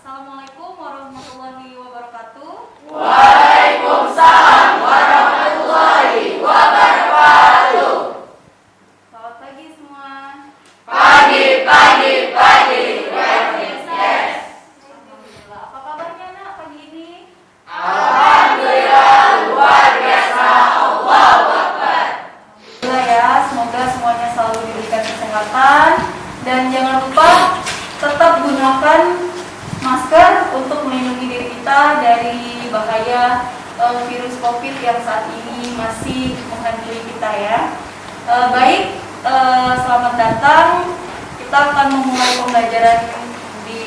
Assalamualaikum warahmatullahi wabarakatuh. Waalaikumsalam warahmatullahi wabarakatuh. Selamat pagi semua. Pagi. Yes. Alhamdulillah. Apa kabarnya nak pagi ini? Alhamdulillah luar biasa. Allahu Akbar. Alhamdulillah ya. Semoga semuanya selalu diberikan kesehatan dan jangan lupa tetap gunakan masker untuk melindungi diri kita dari bahaya virus COVID yang saat ini masih menghantui kita ya. Baik, selamat datang. Kita akan memulai pembelajaran di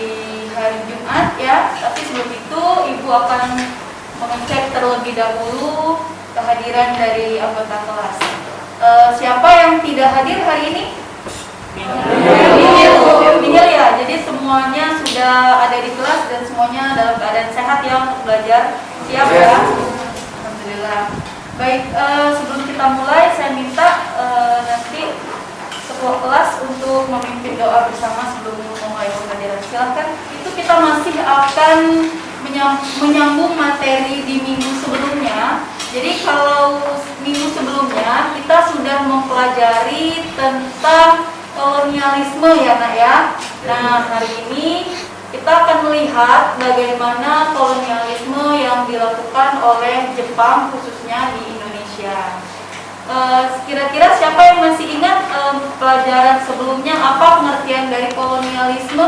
hari Jumat ya. Tapi sebelum itu Ibu akan mengecek terlebih dahulu kehadiran dari anggota kelas. Siapa yang tidak hadir hari ini? Minil ya. Jadi semuanya sudah ada di kelas dan semuanya dalam keadaan sehat ya untuk belajar. Siap ya? Alhamdulillah. Baik, sebelum kita mulai saya minta nanti ketua kelas untuk memimpin doa bersama sebelum memulai pembelajaran. Silakan. Itu kita masih akan menyambung materi di minggu sebelumnya. Jadi kalau minggu sebelumnya kita sudah mempelajari tentang kolonialisme ya nak ya. Nah hari ini kita akan melihat bagaimana kolonialisme yang dilakukan oleh Jepang khususnya di Indonesia. Kira-kira siapa yang masih ingat pelajaran sebelumnya apa pengertian dari kolonialisme?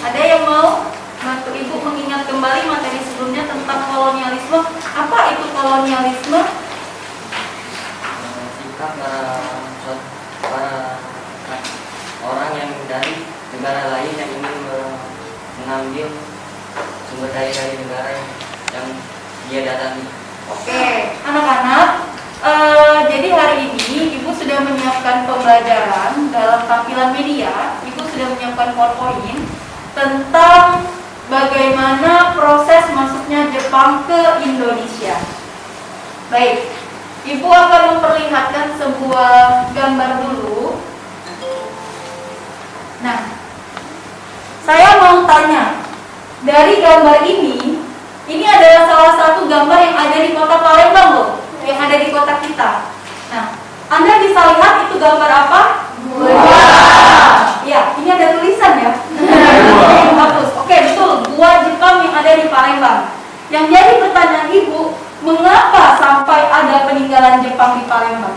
Ada yang mau bantu Ibu mengingat kembali materi sebelumnya tentang kolonialisme? Apa itu kolonialisme? Sikap para orang yang dari negara lain yang ingin mengambil sumber daya dari negara yang dia datangi. Oke, anak-anak, jadi hari ini Ibu sudah menyiapkan pembelajaran dalam tampilan media. Ibu sudah menyiapkan PowerPoint tentang bagaimana proses masuknya Jepang ke Indonesia. Baik, Ibu akan memperlihatkan sebuah gambar dulu. Nah, saya mau tanya, dari gambar ini adalah salah satu gambar yang ada di kota Palembang loh, yang ada di kota kita. Nah, Anda bisa lihat itu gambar apa? Gua. Ya, ini ada tulisan ya. Bagus. Oke, betul. Gua Jepang yang ada di Palembang. Yang jadi pertanyaan Ibu, mengapa sampai ada peninggalan Jepang di Palembang?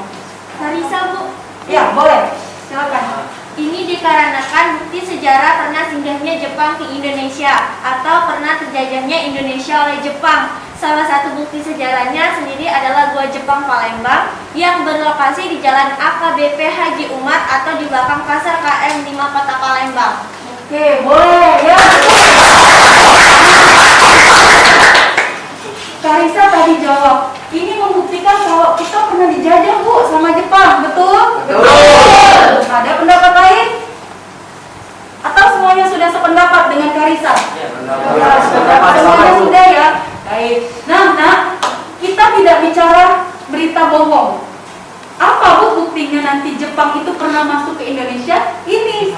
Marisa, Bu. Ya, boleh. Silakan. Ini dikarenakan bukti sejarah pernah singgahnya Jepang ke Indonesia atau pernah terjajahnya Indonesia oleh Jepang. Salah satu bukti sejarahnya sendiri adalah Gua Jepang Palembang yang berlokasi di Jalan AKBP Haji Umar atau di belakang Pasar KM 5 Kota Palembang. Oke, boleh ya. Karisa tadi jawab, ini membuktikan kalau kita pernah dijajah Bu sama Jepang, betul? Betul. Ada pendapat lain? Atau semuanya sudah sependapat dengan Karisa? Ya, Semuanya sudah ya? Baik. Nah, kita tidak bicara berita bohong. Apa Bu buktinya nanti Jepang itu pernah masuk ke Indonesia? Ini.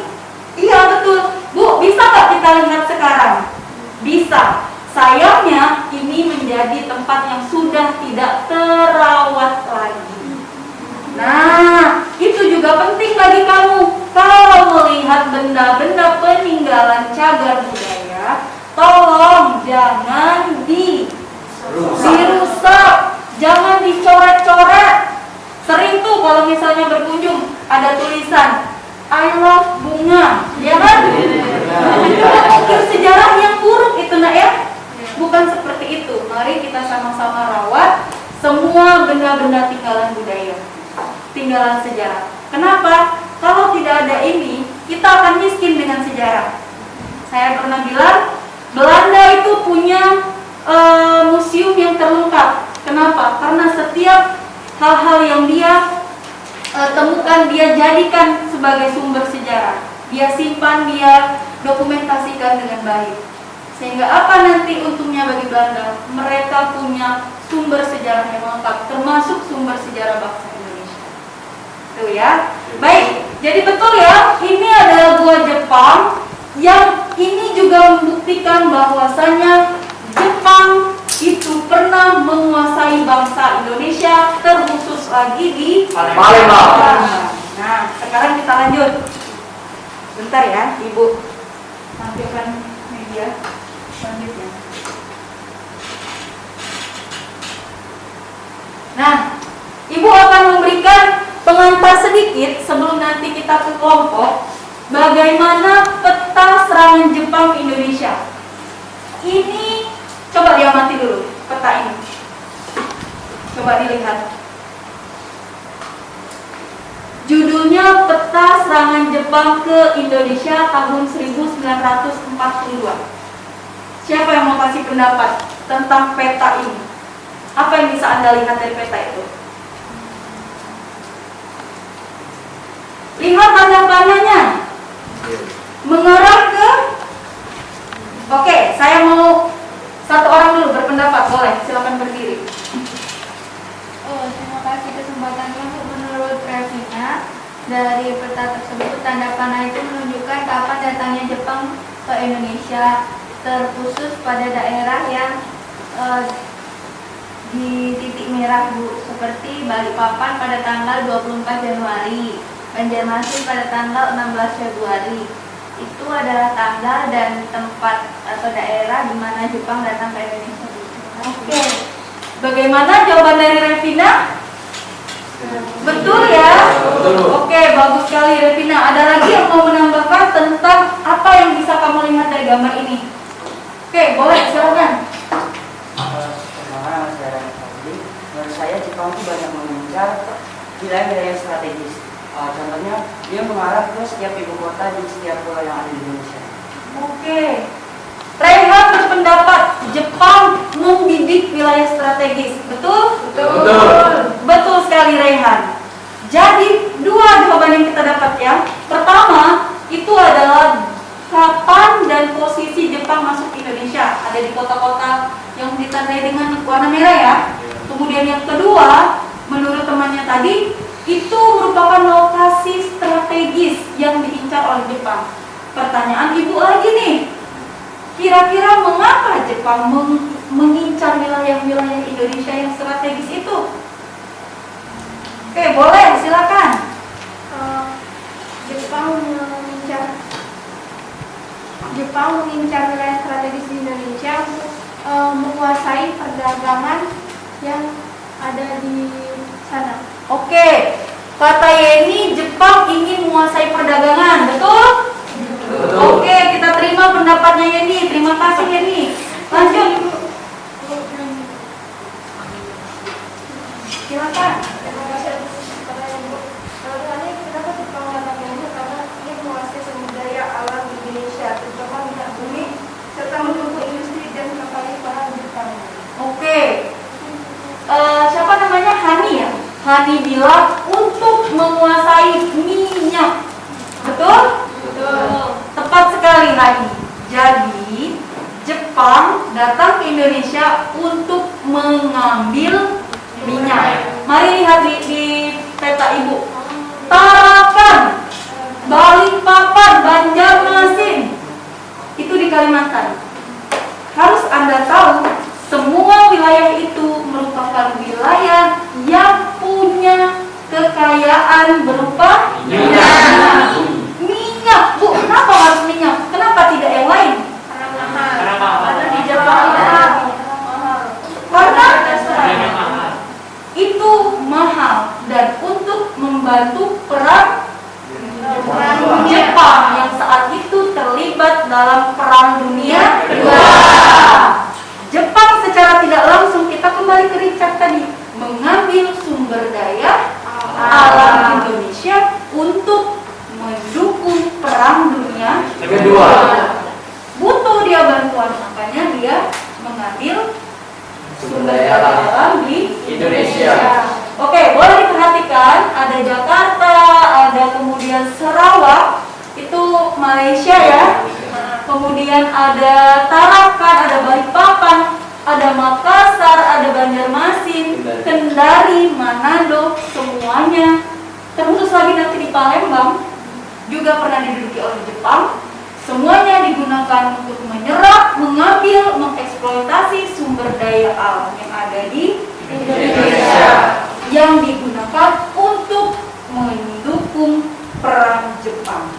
Iya betul. Bu, bisa nggak kita lihat sekarang? Bisa. Sayangnya ini menjadi tempat yang sudah tidak terawat lagi. Nah, itu juga penting bagi kamu. Kalau melihat benda-benda peninggalan cagar budaya, tolong jangan dirusak, jangan dicoret-coret. Sering tuh kalau misalnya berkunjung ada tulisan I love bunga, ya kan? Itu mungkin sejarah yang buruk itu nak ya. Bukan seperti itu. Mari kita sama-sama rawat semua benda-benda tinggalan budaya, tinggalan sejarah. Kenapa? Kalau tidak ada ini, kita akan miskin dengan sejarah. Saya pernah bilang, Belanda itu punya museum yang terlengkap. Kenapa? Karena setiap hal-hal yang dia temukan, dia jadikan sebagai sumber sejarah. Dia simpan, dia dokumentasikan dengan baik. Sehingga apa nanti untungnya bagi Belanda? Mereka punya sumber sejarah yang lengkap, termasuk sumber sejarah bangsa Indonesia. Tuh ya. Baik, jadi betul ya, ini adalah Gua Jepang yang ini juga membuktikan bahwasanya Jepang itu pernah menguasai bangsa Indonesia, terkhusus lagi di Palembang. Nah, sekarang kita lanjut. Bentar ya, Ibu tampilkan media selanjutnya. Nah, Ibu akan memberikan pengantar sedikit sebelum nanti kita ke kelompok. Bagaimana peta serangan Jepang ke Indonesia? Ini coba diamati dulu peta ini. Coba dilihat. Judulnya Peta Serangan Jepang ke Indonesia tahun 1942. Siapa yang mau kasih pendapat tentang peta ini? Apa yang bisa Anda lihat dari peta itu? Lihat tanda panahnya. Mengarah ke... Oke, saya mau satu orang dulu berpendapat. Boleh, silakan berdiri. Oh, terima kasih kesempatannya. Menurut Revina, dari peta tersebut tanda panah itu menunjukkan kapan datangnya Jepang ke Indonesia, terkhusus pada daerah yang di titik merah, Bu, seperti Balikpapan pada tanggal 24 Januari, Banjarmasin pada tanggal 16 Februari. Itu adalah tanggal dan tempat atau daerah di mana Jepang datang ke Indonesia. Oke. Bagaimana jawaban dari Revina? Betul ya? Betul. Oke, bagus sekali Revina. Ada lagi yang mau menambahkan tentang apa yang bisa kamu lihat dari gambar ini? Oke, boleh, silakan. Menurut saya Jepang itu banyak mengincar wilayah-wilayah strategis. Contohnya dia mengarah ke setiap ibu kota di setiap pulau yang ada di Indonesia. Oke. Reinhard berpendapat Jepang membidik wilayah strategis. Betul? Betul. Betul sekali Reinhard. Jadi dua jawaban yang kita dapat ya. Pertama, itu adalah kapan dan posisi Jepang masuk ke Indonesia. Ada di kota-kota yang ditandai dengan warna merah ya. Kemudian yang kedua, menurut temannya tadi, itu merupakan lokasi strategis yang diincar oleh Jepang. Pertanyaan Ibu lagi nih. Kira-kira mengapa Jepang mengincar wilayah-wilayah Indonesia yang strategis itu? Oke, boleh, silakan. Jepang mengincar wilayah strategis di Indonesia untuk menguasai perdagangan yang ada di sana. Oke, kata Yeni, Jepang ingin menguasai perdagangan, betul? Betul. Oke, kita terima pendapatnya Yeni. Terima kasih Yeni. Lanjut. Silakan. Terima kasih atas pertanyaan Ibu. Alasannya kenapa Jepang datang ke Indonesia karena ini menguasai sumber daya alam di Indonesia, terutama minyak bumi, serta mendukung industri dan kekayaan Jepang. Oke. Siapa namanya? Hani ya? Hani bilang untuk menguasai minyak. Betul? Betul. Tepat sekali Hani. Jadi Jepang datang ke Indonesia untuk mengambil minyak. Mari lihat di peta Ibu. Tarakan, Balikpapan, Banjarmasin. Itu di Kalimantan. Harus Anda tahu, semua wilayah itu merupakan wilayah yang punya kekayaan berupa Minyak. Minyak, Bu. Kenapa harus minyak? Kenapa tidak yang lain? Karena mahal. Karena di Jepang mahal. Karena itu mahal dan untuk membantu perang Jepang yang saat itu terlibat dalam Perang Dunia Kedua. Jepang secara tidak langsung, kita kembali ke Richard tadi, mengambil sumber daya alam Indonesia untuk mendukung Perang Dunia Kedua. Butuh dia bantuan, makanya dia mengambil Sumber daya alam di Indonesia. Oke, boleh diperhatikan ada Jakarta, ada kemudian Sarawak, itu Malaysia ya. Kemudian ada Tarakan, ada Balikpapan, ada Makassar, ada Banjarmasin, Kendari, Manado, semuanya. Terkhusus lagi nanti di Palembang juga pernah diduduki oleh Jepang. Semuanya digunakan untuk menyerap, mengambil, mengeksploitasi sumber daya alam yang ada di Indonesia, yang digunakan untuk mendukung perang Jepang.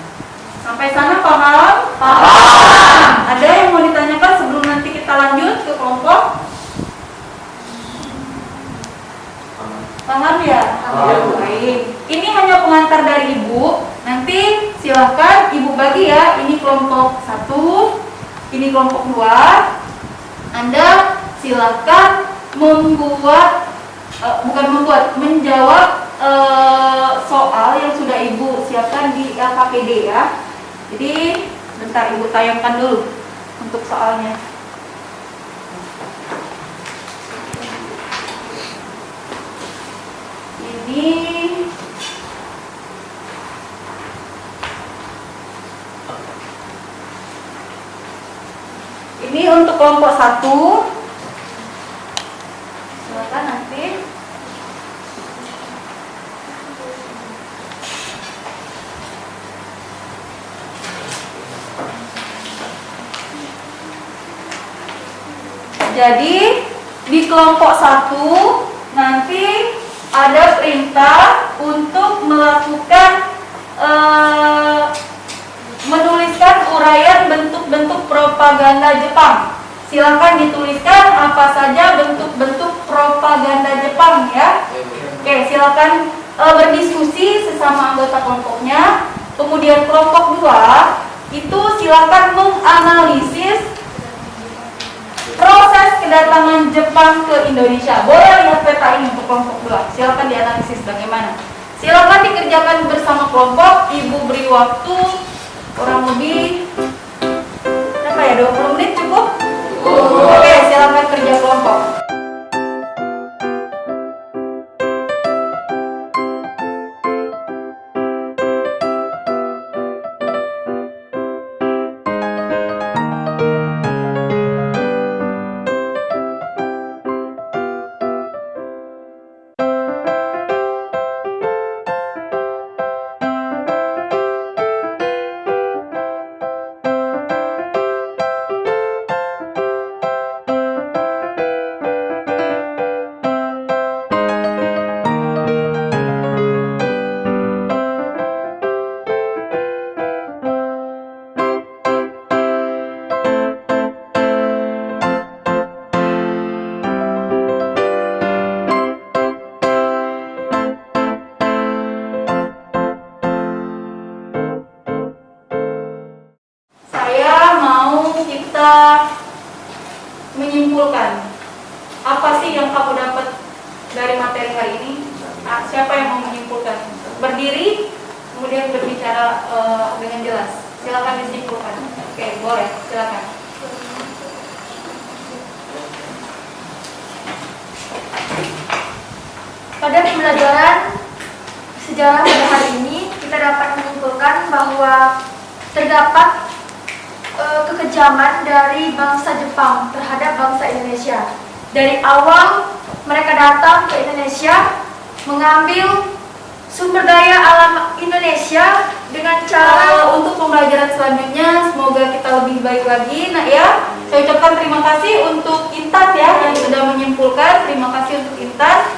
Sampai sana paham? Paham. Ada yang mau ditanyakan sebelum nanti kita lanjut ke kelompok? Paham ya? Baik. Ini hanya pengantar dari Ibu. Nanti silahkan Ibu bagi ya. Ini kelompok 1, ini kelompok 2. Anda silahkan menjawab soal yang sudah Ibu siapkan di LKPD ya. Jadi bentar Ibu tayangkan dulu untuk soalnya. Ini untuk kelompok 1. Silakan nanti. Jadi di kelompok 1 nanti ada perintah untuk melakukan menuliskan uraian bentuk-bentuk propaganda Jepang. Silakan dituliskan apa saja bentuk-bentuk propaganda Jepang ya. Oke, silakan berdiskusi sesama anggota kelompoknya. Kemudian kelompok 2 itu silakan menganalisis proses kedatangan Jepang ke Indonesia. Boleh lihat peta ini untuk kelompok 2. Silakan dianalisis bagaimana. Silakan dikerjakan bersama kelompok. Ibu beri waktu kurang lebih berapa ya? 20 menit cukup? Oke, silakan kerja kelompok. Menyimpulkan apa sih yang kamu dapat dari materi hari ini? Siapa yang mau menyimpulkan? Berdiri, kemudian berbicara dengan jelas. Silakan disimpulkan. Oke, boleh, silakan. Pada pembelajaran sejarah pada hari ini, kita dapat menyimpulkan bahwa terdapat kekejaman dari bangsa Jepang terhadap bangsa Indonesia. Dari awal mereka datang ke Indonesia, mengambil sumber daya alam Indonesia dengan cara untuk pembelajaran selanjutnya semoga kita lebih baik lagi. Nah ya, saya ucapkan terima kasih untuk Intan ya yang sudah menyimpulkan. Terima kasih untuk Intan.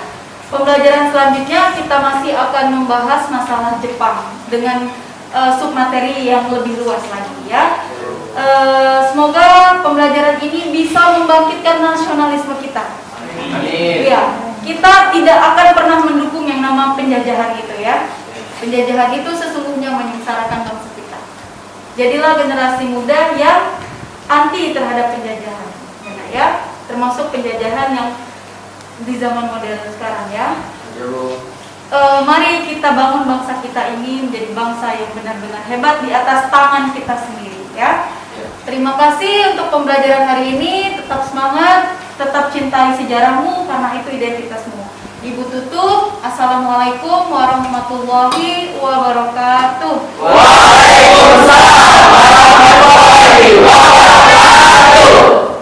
Pembelajaran selanjutnya kita masih akan membahas masalah Jepang dengan submateri yang lebih luas lagi ya. Semoga pembelajaran ini bisa membangkitkan nasionalisme kita. Amin. Ya, kita tidak akan pernah mendukung yang nama penjajahan itu ya. Penjajahan itu sesungguhnya menyengsarakan bangsa kita. Jadilah generasi muda yang anti terhadap penjajahan, ya, termasuk penjajahan yang di zaman modern sekarang ya. Mari kita bangun bangsa kita ini menjadi bangsa yang benar-benar hebat di atas tangan kita sendiri ya. Terima kasih untuk pembelajaran hari ini. Tetap semangat, tetap cintai sejarahmu karena itu identitasmu. Ibu tutup. Assalamualaikum warahmatullahi wabarakatuh. Waalaikumsalam warahmatullahi wabarakatuh.